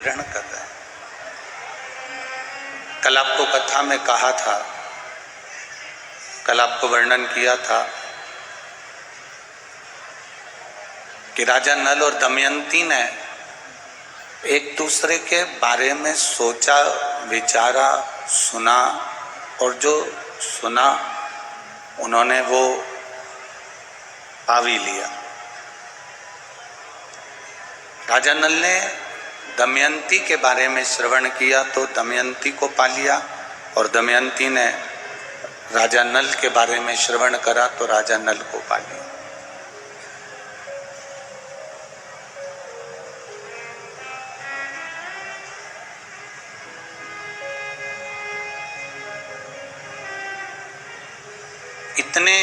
ग्रहण कर रहे हैं। कल आपको कथा में कहा था, कल आपको वर्णन किया था कि राजा नल और दमयंती ने एक दूसरे के बारे में सोचा, विचारा, सुना और जो सुना उन्होंने वो पा भी लिया। राजा नल ने दमयंती के बारे में श्रवण किया तो दमयंती को पा लिया और दमयंती ने राजा नल के बारे में श्रवण करा तो राजा नल को पा लिया। इतने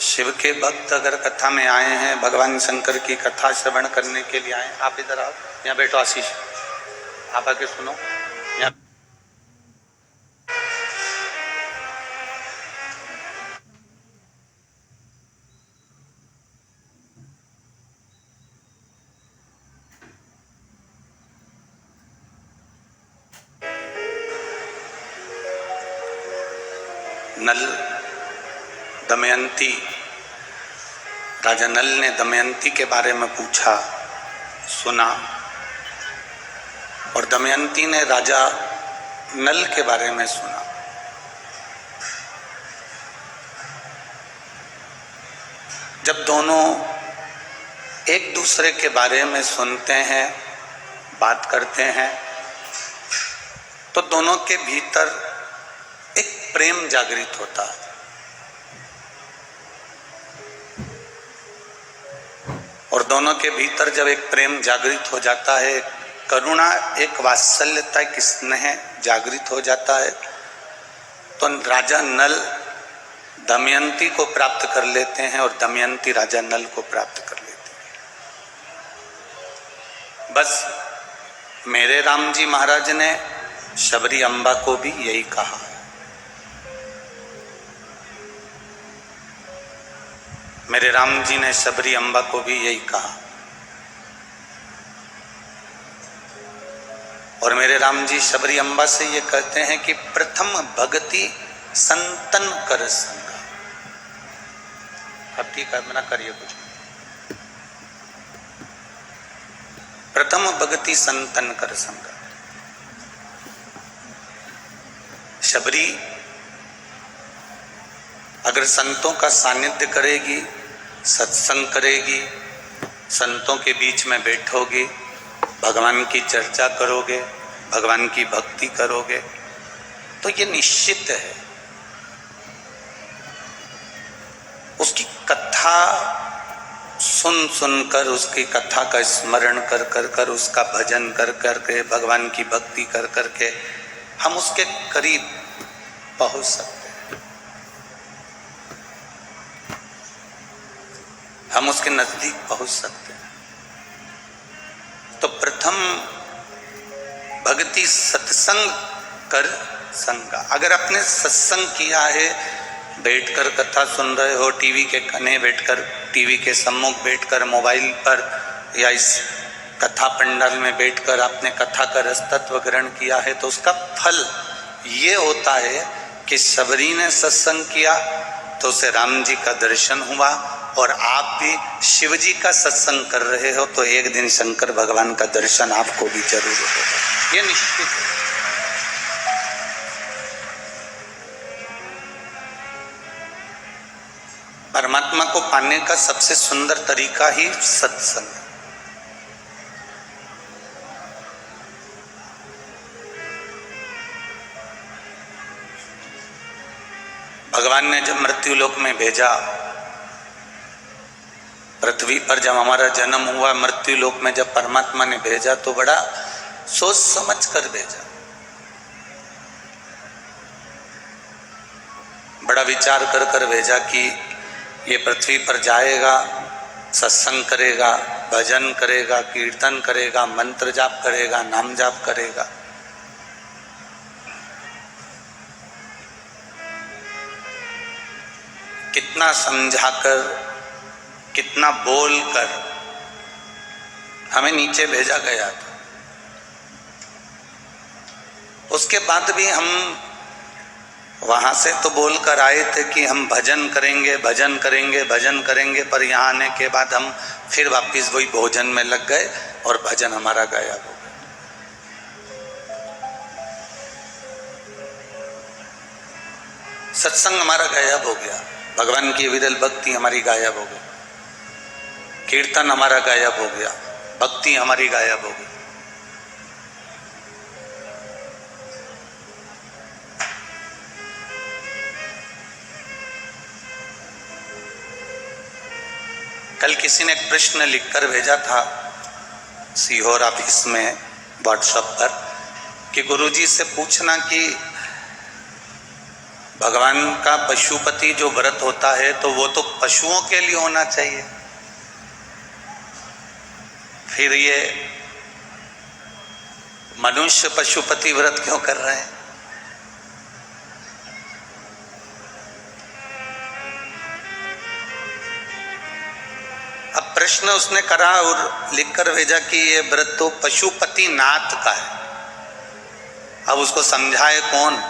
शिव के भक्त अगर कथा में आए हैं, भगवान शंकर की कथा श्रवण करने के लिए आए, आप इधर आओ, यहाँ बैठो आशीष, आप आके सुनो। यहाँ नल दमयंती, राजा नल ने दमयंती के बारे में पूछा, सुना और दमयंती ने राजा नल के बारे में सुना। जब दोनों एक दूसरे के बारे में सुनते हैं, बात करते हैं, तो दोनों के भीतर एक प्रेम जागृत होता है। और दोनों के भीतर जब एक प्रेम जागृत हो जाता है, करुणा, एक वात्सल्यता, एक स्नेह जागृत हो जाता है, तो राजा नल दमयंती को प्राप्त कर लेते हैं और दमयंती राजा नल को प्राप्त कर लेते हैं। बस मेरे राम जी महाराज ने शबरी अम्बा को भी यही कहा है। मेरे राम जी ने शबरी अम्बा को भी यही कहा और मेरे राम जी शबरी अम्बा से ये कहते हैं कि प्रथम भक्ति संतन कर संगा। अब ठीक है, मना करिए कुछ। प्रथम भक्ति संतन कर संगा। शबरी अगर संतों का सानिध्य करेगी, सत्संग करेगी, संतों के बीच में बैठोगे, भगवान की चर्चा करोगे, भगवान की भक्ति करोगे, तो ये निश्चित है उसकी कथा सुन सुनकर, उसकी कथा का स्मरण कर कर कर, उसका भजन कर कर के, भगवान की भक्ति कर कर के हम उसके करीब पहुंच सकते हैं। हम उसके नजदीक पहुंच सकते हैं। तो प्रथम भक्ति सत्संग कर संगा। अगर आपने सत्संग किया है, बैठकर कथा सुन रहे हो, टीवी के कने बैठकर, टीवी के सम्मुख बैठकर, मोबाइल पर या इस कथा पंडाल में बैठकर आपने कथा का रस तत्व ग्रहण किया है, तो उसका फल ये होता है कि शबरी ने सत्संग किया तो उसे राम जी का दर्शन हुआ और आप भी शिव जी का सत्संग कर रहे हो तो एक दिन शंकर भगवान का दर्शन आपको भी जरूर होगा, ये निश्चित है। परमात्मा को पाने का सबसे सुंदर तरीका ही सत्संग। भगवान ने जब मृत्यु लोक में भेजा, पृथ्वी पर जब हमारा जन्म हुआ, मृत्यु लोक में जब परमात्मा ने भेजा तो बड़ा सोच समझ कर भेजा, बड़ा विचार कर कर भेजा कि ये पृथ्वी पर जाएगा, सत्संग करेगा, भजन करेगा, कीर्तन करेगा, मंत्र जाप करेगा, नाम जाप करेगा। कितना समझाकर, कितना बोलकर हमें नीचे भेजा गया था। उसके बाद भी हम वहाँ से तो बोल कर आए थे कि हम भजन करेंगे भजन करेंगे भजन करेंगे, पर यहाँ आने के बाद हम फिर वापस वही भोजन में लग गए और भजन हमारा गायब हो गया। सत्संग हमारा गायब हो गया, भगवान की विरल भक्ति हमारी गायब हो गई, कीर्तन हमारा गायब हो गया, भक्ति हमारी गायब हो गई। कल किसी ने एक प्रश्न लिखकर भेजा था सीहोर ऑफिस में व्हाट्सएप पर कि गुरुजी से पूछना कि भगवान का पशुपति जो व्रत होता है तो वो तो पशुओं के लिए होना चाहिए, फिर ये मनुष्य पशुपति व्रत क्यों कर रहे हैं? अब प्रश्न उसने करा और लिखकर भेजा कि ये व्रत तो पशुपति नाथ का है। अब उसको समझाए कौन?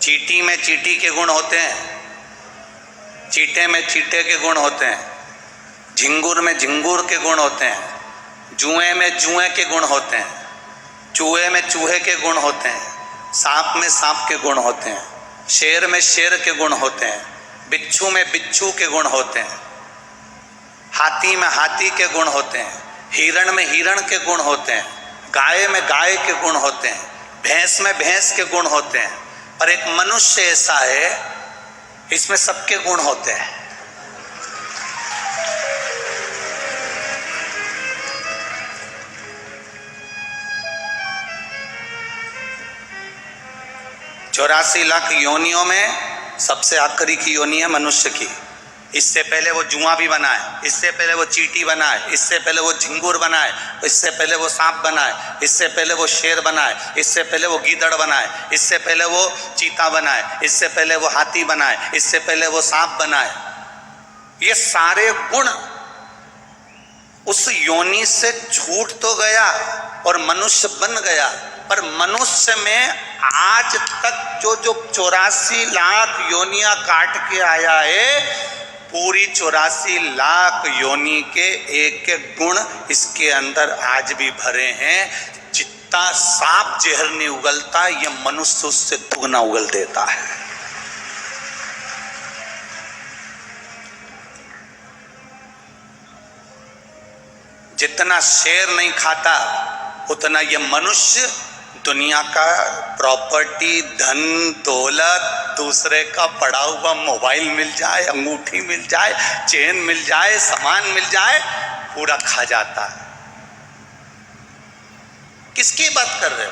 चींटी में चींटी के गुण होते हैं, चींटे में चींटे के गुण होते हैं, झिंगुर में झिंगुर के गुण होते हैं, जुए में जुए के गुण होते हैं, चूहे में चूहे के गुण होते हैं, सांप में सांप के गुण होते हैं, शेर में शेर के गुण होते हैं, बिच्छू में बिच्छू के गुण होते हैं, हाथी में हाथी के गुण होते हैं, हिरण में हिरण के गुण होते हैं, गाय में गाय के गुण होते हैं, भैंस में भैंस के गुण होते हैं। पर एक मनुष्य ऐसा है इसमें सबके गुण होते हैं। चौरासी लाख योनियों में सबसे आखिरी की योनि है मनुष्य की। इससे पहले वो जुआ भी बनाए, इससे पहले वो चींटी बनाए, इससे पहले वो झिंगुर बनाए, इससे पहले वो सांप बनाए, इससे पहले वो शेर बनाए, इससे पहले वो गीदड़ बनाए, इससे पहले वो चीता बनाए, इससे पहले वो हाथी बनाए, इससे पहले वो सांप बनाए। ये सारे गुण उस योनि से छूट तो गया और मनुष्य बन गया, पर मनुष्य में आज तक जो 84 लाख योनियां काट के आया है, पूरी 84 लाख योनि के एक एक गुण इसके अंदर आज भी भरे हैं। जितना सांप जहर नहीं उगलता, ये मनुष्य उससे दुगना उगल देता है। जितना शेर नहीं खाता उतना ये मनुष्य दुनिया का प्रॉपर्टी, धन दौलत, दूसरे का पड़ा हुआ मोबाइल मिल जाए, अंगूठी मिल जाए, चेन मिल जाए, सामान मिल जाए, पूरा खा जाता है। किसकी बात कर रहे हो?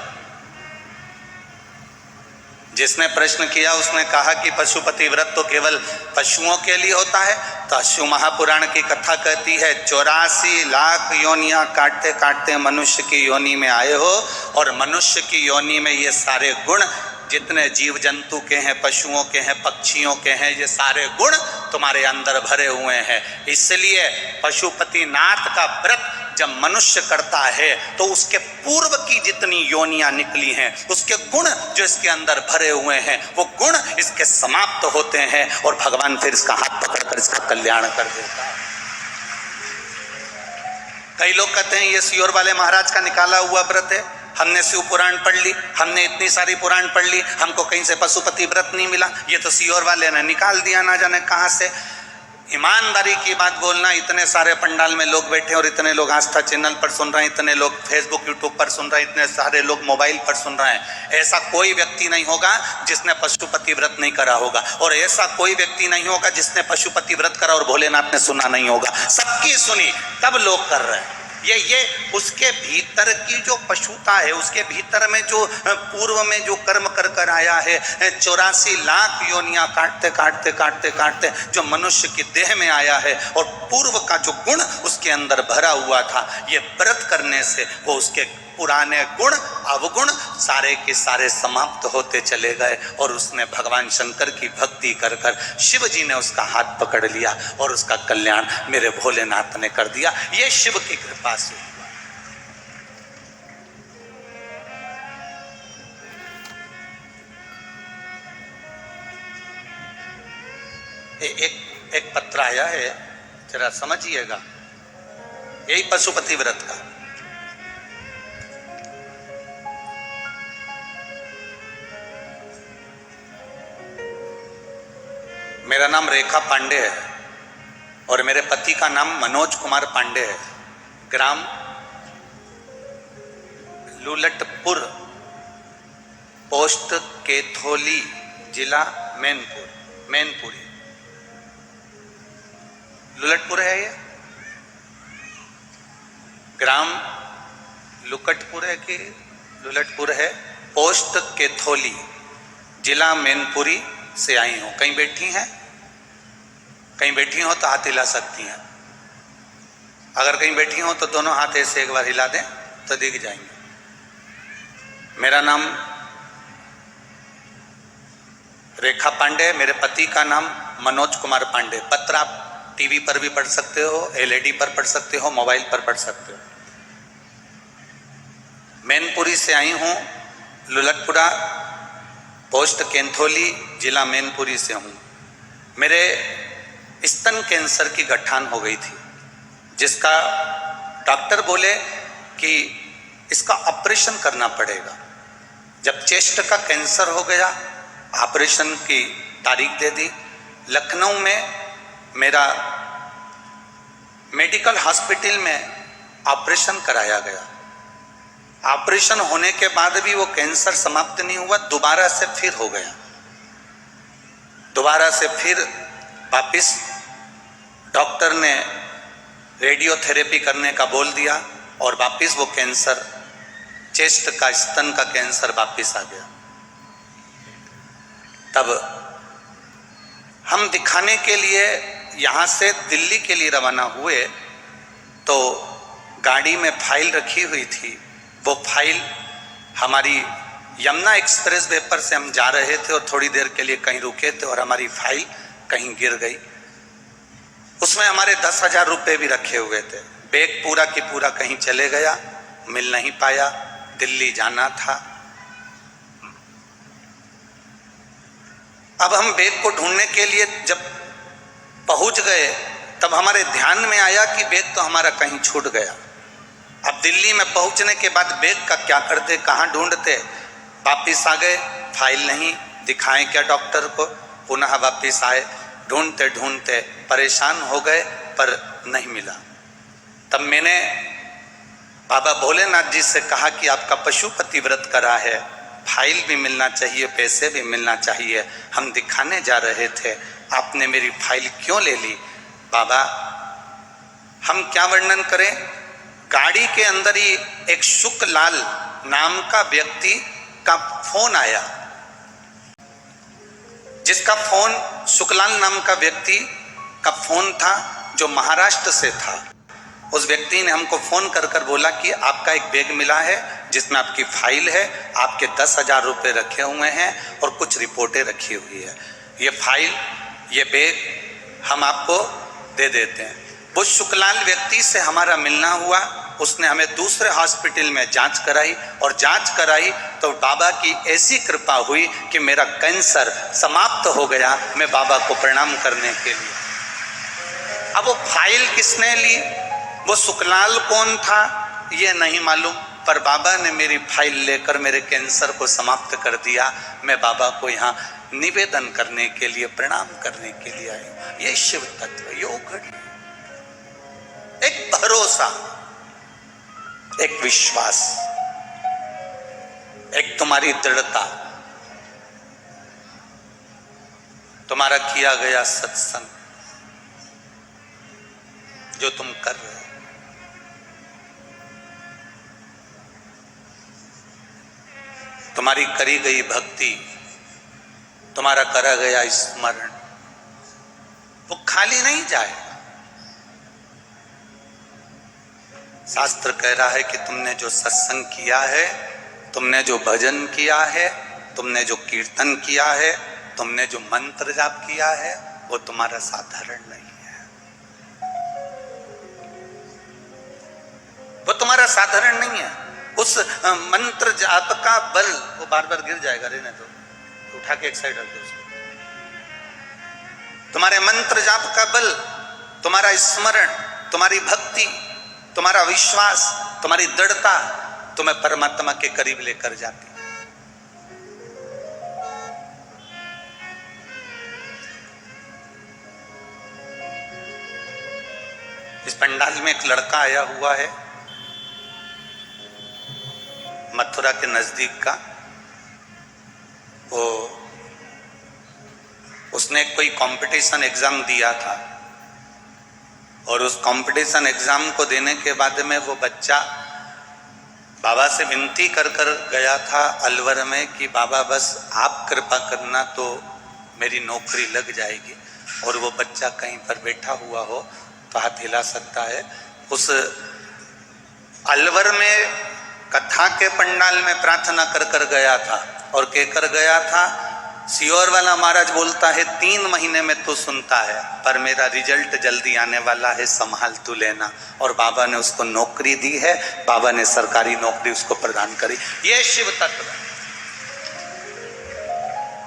जिसने प्रश्न किया उसने कहा कि पशुपति व्रत तो केवल पशुओं के लिए होता है। तो अश्व महापुराण की कथा कहती है 84 लाख योनियां काटते काटते मनुष्य की योनि में आए हो, और मनुष्य की योनि में ये सारे गुण जितने जीव जंतु के हैं, पशुओं के हैं, पक्षियों के हैं, ये सारे गुण तुम्हारे अंदर भरे हुए हैं। इसलिए पशुपति नाथ का व्रत जब मनुष्य करता है तो उसके पूर्व की जितनी योनियां निकली हैं, उसके गुण जो इसके अंदर भरे हुए हैं, वो गुण इसके समाप्त होते हैं और भगवान फिर इसका हाथ पकड़कर इसका कल्याण कर देता है। कई लोग कहते हैं ये सीहोर वाले महाराज का निकाला हुआ व्रत है, हमने शिव पुराण पढ़ ली, हमने इतनी सारी पुराण पढ़ ली, हमको कहीं से पशुपति व्रत नहीं मिला, ये तो सीहोर वाले ने निकाल दिया ना जाने कहां से। ईमानदारी की बात बोलना, इतने सारे पंडाल में लोग बैठे और इतने लोग आस्था चैनल पर सुन रहे हैं, इतने लोग फेसबुक यूट्यूब पर सुन रहे हैं, इतने सारे लोग मोबाइल पर सुन रहे हैं, ऐसा कोई व्यक्ति नहीं होगा जिसने पशुपति व्रत नहीं करा होगा, और ऐसा कोई व्यक्ति नहीं होगा जिसने पशुपति व्रत करा और भोलेनाथ ने सुना नहीं होगा। सबकी सुनी तब लोग कर रहे हैं। ये उसके भीतर की जो पशुता है, उसके भीतर में जो पूर्व में जो कर्म कर कर आया है, 84 लाख योनियां काटते काटते काटते काटते जो मनुष्य की देह में आया है, और पूर्व का जो गुण उसके अंदर भरा हुआ था, ये व्रत करने से वो उसके पुराने गुण अवगुण सारे के सारे समाप्त होते चले गए, और उसने भगवान शंकर की भक्ति कर कर शिव जी ने उसका हाथ पकड़ लिया और उसका कल्याण मेरे भोलेनाथ ने कर दिया। ये शिव की कृपा से हुआ। आया है, जरा समझिएगा, यही पशुपति व्रत का। मेरा नाम रेखा पांडे है और मेरे पति का नाम मनोज कुमार पांडे है। ग्राम लुलटपुर, पोस्ट केथोली, जिला मैनपुरी। लुलटपुर है ये, ग्राम लुकटपुर है कि लुलटपुर है, पोस्ट केथोली, जिला मैनपुरी से आई हूं। कहीं बैठी हैं? कहीं बैठी हो तो हाथ हिला सकती हैं। अगर कहीं बैठी हो तो दोनों हाथ ऐसे एक बार हिला दें तो दिख जाएंगे। मेरा नाम रेखा पांडे, मेरे पति का नाम मनोज कुमार पांडे। पत्र आप टीवी पर भी पढ़ सकते हो, एलईडी पर पढ़ सकते हो, मोबाइल पर पढ़ सकते हो। मैनपुरी से आई हूं, लुलटपुरा, पोस्ट केंथोली, जिला मैनपुरी से हूं। मेरे स्तन कैंसर की गठान हो गई थी, जिसका डॉक्टर बोले कि इसका ऑपरेशन करना पड़ेगा। जब चेस्ट का कैंसर हो गया, ऑपरेशन की तारीख दे दी। लखनऊ में मेरा मेडिकल हॉस्पिटल में ऑपरेशन कराया गया। ऑपरेशन होने के बाद भी वो कैंसर समाप्त नहीं हुआ, दोबारा से फिर हो गया। दोबारा से फिर वापिस डॉक्टर ने रेडियोथेरेपी करने का बोल दिया और वापिस वो कैंसर, चेस्ट का, स्तन का कैंसर वापिस आ गया। तब हम दिखाने के लिए यहाँ से दिल्ली के लिए रवाना हुए, तो गाड़ी में फाइल रखी हुई थी। वो फाइल हमारी यमुना एक्सप्रेस वे पर से हम जा रहे थे और थोड़ी देर के लिए कहीं रुके थे और हमारी फाइल कहीं गिर गई। उसमें हमारे 10,000 रुपये भी रखे हुए थे। बैग पूरा की पूरा कहीं चले गया, मिल नहीं पाया, दिल्ली जाना था। अब हम बैग को ढूंढने के लिए जब पहुंच गए, तब हमारे ध्यान में आया कि बैग तो हमारा कहीं छूट गया। अब दिल्ली में पहुंचने के बाद बैग का क्या करते, कहाँ ढूंढते? वापिस आ गए, फाइल नहीं, दिखाएं क्या डॉक्टर को? पुनः वापिस आए, ढूंढते ढूंढते परेशान हो गए, पर नहीं मिला। तब मैंने बाबा भोलेनाथ जी से कहा कि आपका पशुपति व्रत करा है, फाइल भी मिलना चाहिए, पैसे भी मिलना चाहिए, हम दिखाने जा रहे थे, आपने मेरी फाइल क्यों ले ली? बाबा, हम क्या वर्णन करें, गाड़ी के अंदर ही एक शुकलाल नाम का व्यक्ति का फोन आया, जिसका फोन, शुकलाल नाम का व्यक्ति का फोन था, जो महाराष्ट्र से था। उस व्यक्ति ने हमको फोन कर कर बोला कि आपका एक बैग मिला है जिसमें आपकी फाइल है, आपके 10,000 रुपये रखे हुए हैं और कुछ रिपोर्टें रखी हुई है। ये फाइल, ये बैग हम आपको दे देते हैं। वो शुकलाल व्यक्ति से हमारा मिलना हुआ, उसने हमें दूसरे हॉस्पिटल में जांच कराई और जांच कराई तो बाबा की ऐसी कृपा हुई कि मेरा कैंसर समाप्त हो गया। मैं बाबा को प्रणाम करने के लिए, अब वो फाइल किसने ली, वो शुकलाल कौन था ये नहीं मालूम, पर बाबा ने मेरी फाइल लेकर मेरे कैंसर को समाप्त कर दिया। मैं बाबा को यहाँ निवेदन करने के लिए, प्रणाम करने के लिए आया। ये शिव तत्व, योग, एक भरोसा, एक विश्वास, एक तुम्हारी दृढ़ता, तुम्हारा किया गया सत्संग जो तुम कर रहे हो, तुम्हारी करी गई भक्ति, तुम्हारा करा गया स्मरण, वो खाली नहीं जाएगा। शास्त्र कह रहा है कि तुमने जो सत्संग किया है, तुमने जो भजन किया है, तुमने जो कीर्तन किया है, तुमने जो मंत्र जाप किया है, वो तुम्हारा साधारण नहीं है। वो तुम्हारा साधारण नहीं है। उस मंत्र जाप का बल, वो बार बार गिर जाएगा, रहने दो, उठा के एक साइड रख दो। तुम्हारे मंत्र जाप का बल तुम्हारा स्मरण, तुम्हारी भक्ति, तुम्हारा विश्वास, तुम्हारी दृढ़ता तुम्हें परमात्मा के करीब लेकर जाती। इस पंडाल में एक लड़का आया हुआ है, मथुरा के नजदीक का। वो उसने कोई कंपटीशन एग्जाम दिया था और उस कंपटीशन एग्जाम को देने के बाद में वो बच्चा बाबा से विनती कर कर गया था अलवर में कि बाबा बस आप कृपा करना तो मेरी नौकरी लग जाएगी। और वो बच्चा कहीं पर बैठा हुआ हो तो हाथ हिला सकता है। उस अलवर में कथा के पंडाल में प्रार्थना कर कर गया था और कहकर गया था, सियोर वाला महाराज बोलता है 3 महीने में तू सुनता है, पर मेरा रिजल्ट जल्दी आने वाला है, संभाल तू लेना। और बाबा ने उसको नौकरी दी है, बाबा ने सरकारी नौकरी उसको प्रदान करी। ये शिव तत्व,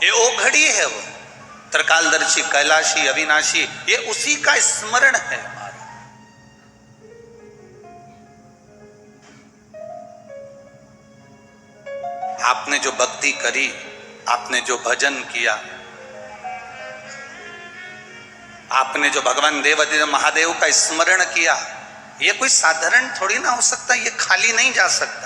ये ओघड़ी है, वो त्रिकालदर्शी, कैलाशी, अविनाशी, ये उसी का स्मरण है हमारा। आपने जो भक्ति करी, आपने जो भजन किया, आपने जो भगवान महादेव का स्मरण किया, ये कोई साधारण थोड़ी ना हो सकता, ये खाली नहीं जा सकता।